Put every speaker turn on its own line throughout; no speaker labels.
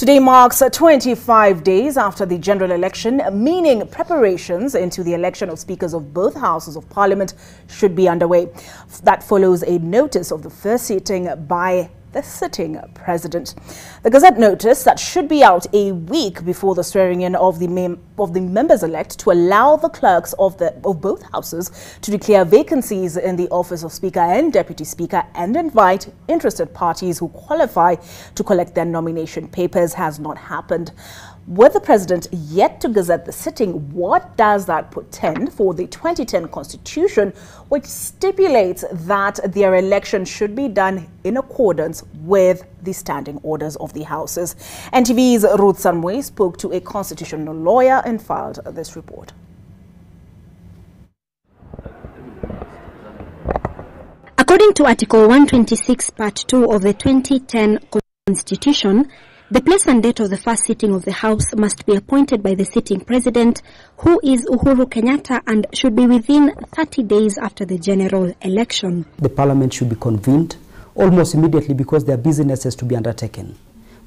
Today marks 25 days after the general election, meaning preparations into the election of speakers of both houses of parliament should be underway. That follows a notice of the first sitting by the sitting president. The Gazette notice that should be out a week before the swearing in of the members-elect to allow the clerks of both houses to declare vacancies in the office of Speaker and Deputy Speaker and invite interested parties who qualify to collect their nomination papers has not happened. With the president yet to gazette the sitting, what does that portend for the 2010 constitution, which stipulates that their election should be done in accordance with the standing orders of the houses? NTV's Ruth Samwe spoke to a constitutional lawyer and filed this report.
According to Article 126, Part 2 of the 2010 Constitution, the place and date of the first sitting of the House must be appointed by the sitting president, who is Uhuru Kenyatta, and should be within 30 days after the general election.
The parliament should be convened almost immediately because there are businesses to be undertaken.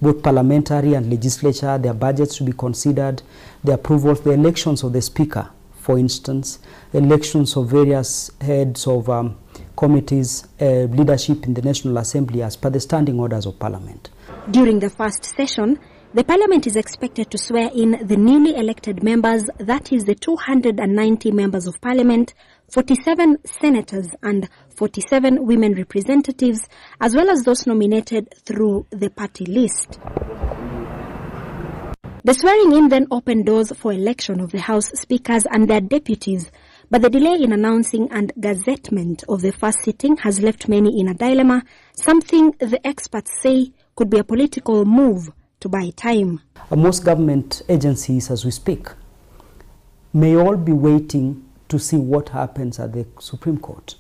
Both parliamentary and legislature, their budgets should be considered, the approvals, the elections of the speaker, for instance, elections of various heads of committees, leadership in the National Assembly as per the standing orders of parliament.
During the first session, the parliament is expected to swear in the newly elected members, that is the 290 members of parliament, 47 senators and 47 women representatives, as well as those nominated through the party list. The swearing in then opened doors for election of the House speakers and their deputies, but the delay in announcing and gazettement of the first sitting has left many in a dilemma, something the experts say could be a political move to buy time.
Most government agencies, as we speak, may all be waiting to see what happens at the Supreme Court,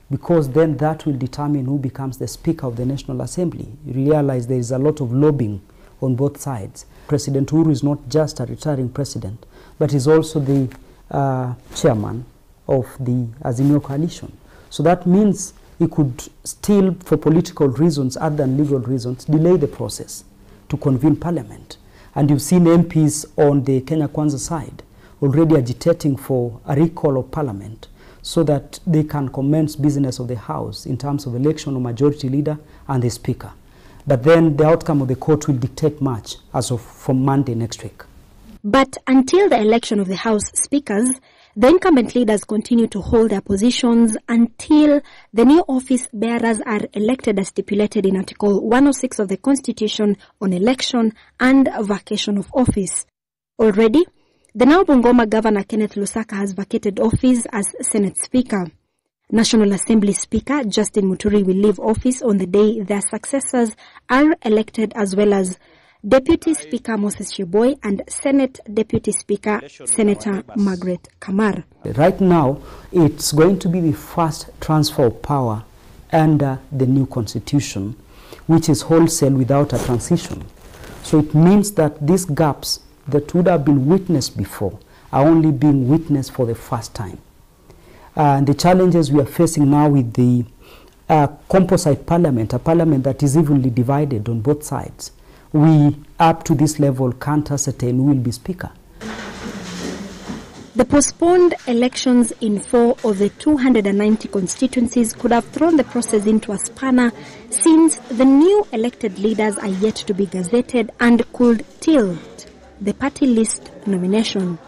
because then that will determine who becomes the Speaker of the National Assembly. You realize there is a lot of lobbying on both sides. President Uhuru is not just a retiring president, but is also the chairman of the Azimio coalition. So that means he could still, for political reasons other than legal reasons, delay the process to convene parliament. And you've seen MPs on the Kenya Kwanza side already agitating for a recall of parliament so that they can commence business of the House in terms of election of majority leader and the speaker. But then the outcome of the court will dictate much as of from Monday next week.
But until the election of the House speakers, the incumbent leaders continue to hold their positions until the new office bearers are elected as stipulated in Article 106 of the Constitution on election and vacation of office. Already, the now Bungoma Governor Kenneth Lusaka has vacated office as Senate Speaker. National Assembly Speaker Justin Muturi will leave office on the day their successors are elected, as well as Deputy Speaker Moses Cheboy and Senate Deputy Speaker Senator Margaret Kamar.
Right now, it's going to be the first transfer of power under the new constitution, which is wholesale without a transition. So it means that these gaps that would have been witnessed before are only being witnessed for the first time. And the challenges we are facing now with the composite parliament, a parliament that is evenly divided on both sides, we, up to this level, can't ascertain who will be speaker.
The postponed elections in 4 of the 290 constituencies could have thrown the process into a spanner, since the new elected leaders are yet to be gazetted and could tilt the party list nomination.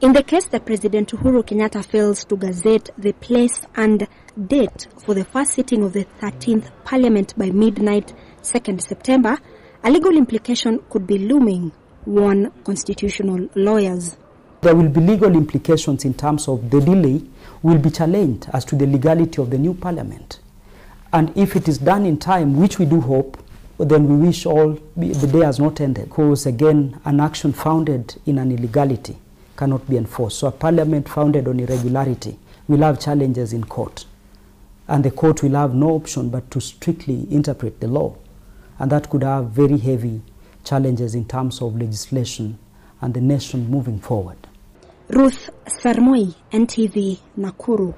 In the case that President Uhuru Kenyatta fails to gazette the place and date for the first sitting of the 13th Parliament by midnight 2nd September, a legal implication could be looming, warn constitutional lawyers.
There will be legal implications in terms of the delay will be challenged as to the legality of the new parliament. And if it is done in time, which we do hope, then we wish all the day has not ended, because again, an action founded in an illegality cannot be enforced. So a parliament founded on irregularity will have challenges in court. And the court will have no option but to strictly interpret the law. And that could have very heavy challenges in terms of legislation and the nation moving forward.
Ruth Sarmoi, NTV, Nakuru.